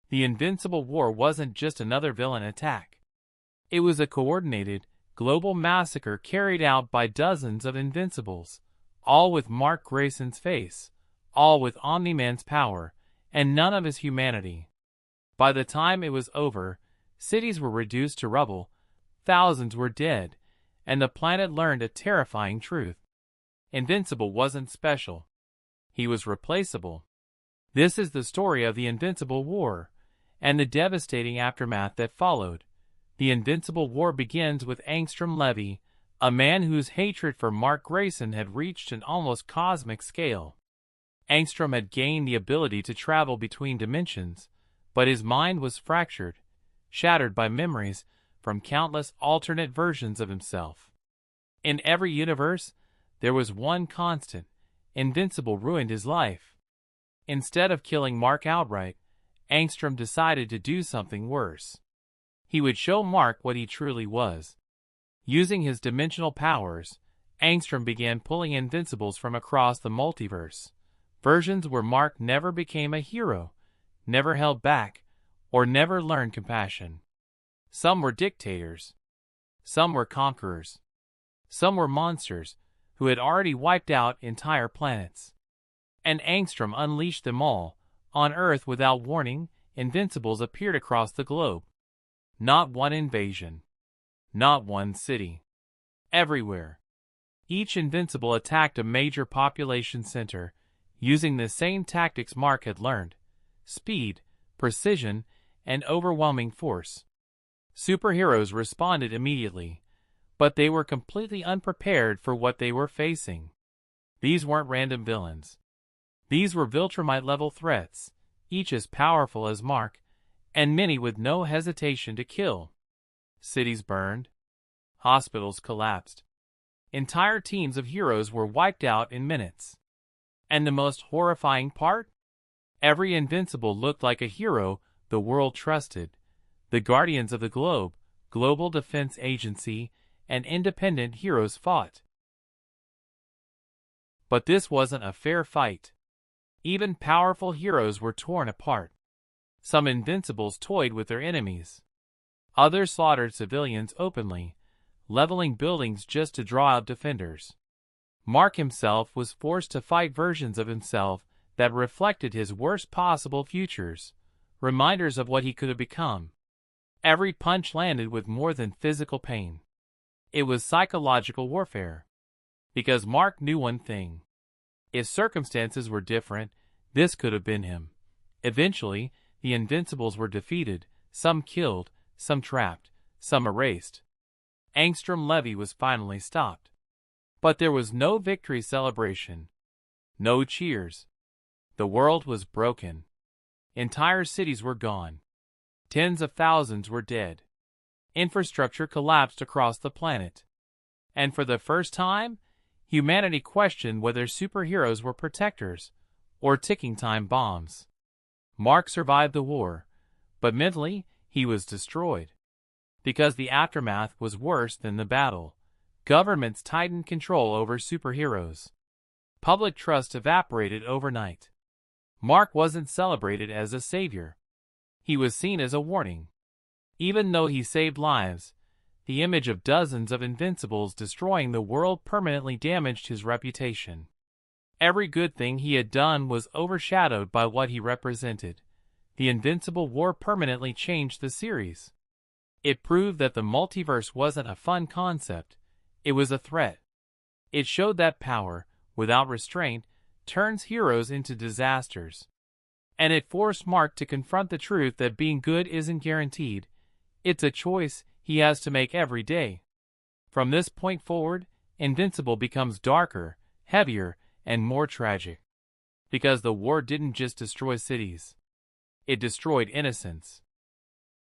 The Invincible War wasn't just another villain attack. It was a coordinated, global massacre carried out by dozens of Invincibles, all with Mark Grayson's face, all with Omni-Man's power, and none of his humanity. By the time it was over, cities were reduced to rubble, thousands were dead, and the planet learned a terrifying truth. Invincible wasn't special. He was replaceable. This is the story of the Invincible War, and the devastating aftermath that followed. The Invincible War begins with Angstrom Levy, a man whose hatred for Mark Grayson had reached an almost cosmic scale. Angstrom had gained the ability to travel between dimensions, but his mind was fractured, shattered by memories from countless alternate versions of himself. In every universe, there was one constant: Invincible ruined his life. Instead of killing Mark outright, Angstrom decided to do something worse. He would show Mark what he truly was. Using his dimensional powers, Angstrom began pulling Invincibles from across the multiverse, versions where Mark never became a hero, never held back, or never learned compassion. Some were dictators. Some were conquerors. Some were monsters who had already wiped out entire planets. And Angstrom unleashed them all. On Earth without warning, Invincibles appeared across the globe. Not one invasion. Not one city. Everywhere. Each Invincible attacked a major population center, using the same tactics Mark had learned: speed, precision, and overwhelming force. Superheroes responded immediately, but they were completely unprepared for what they were facing. These weren't random villains. These were Viltrumite-level threats, each as powerful as Mark, and many with no hesitation to kill. Cities burned. Hospitals collapsed. Entire teams of heroes were wiped out in minutes. And the most horrifying part? Every Invincible looked like a hero the world trusted. The Guardians of the Globe, Global Defense Agency, and independent heroes fought. But this wasn't a fair fight. Even powerful heroes were torn apart. Some Invincibles toyed with their enemies. Others slaughtered civilians openly, leveling buildings just to draw out defenders. Mark himself was forced to fight versions of himself that reflected his worst possible futures, reminders of what he could have become. Every punch landed with more than physical pain. It was psychological warfare. Because Mark knew one thing: if circumstances were different, this could have been him. Eventually, the Invincibles were defeated, some killed, some trapped, some erased. Angstrom Levy was finally stopped. But there was no victory celebration. No cheers. The world was broken. Entire cities were gone. Tens of thousands were dead. Infrastructure collapsed across the planet. And for the first time, humanity questioned whether superheroes were protectors or ticking time bombs. Mark survived the war, but mentally he was destroyed. Because the aftermath was worse than the battle. Governments tightened control over superheroes. Public trust evaporated overnight. Mark wasn't celebrated as a savior. He was seen as a warning. Even though he saved lives, the image of dozens of Invincibles destroying the world permanently damaged his reputation. Every good thing he had done was overshadowed by what he represented. The Invincible War permanently changed the series. It proved that the multiverse wasn't a fun concept, it was a threat. It showed that power, without restraint, turns heroes into disasters. And it forced Mark to confront the truth that being good isn't guaranteed. It's a choice he has to make every day. From this point forward, Invincible becomes darker, heavier, and more tragic. Because the war didn't just destroy cities. It destroyed innocence.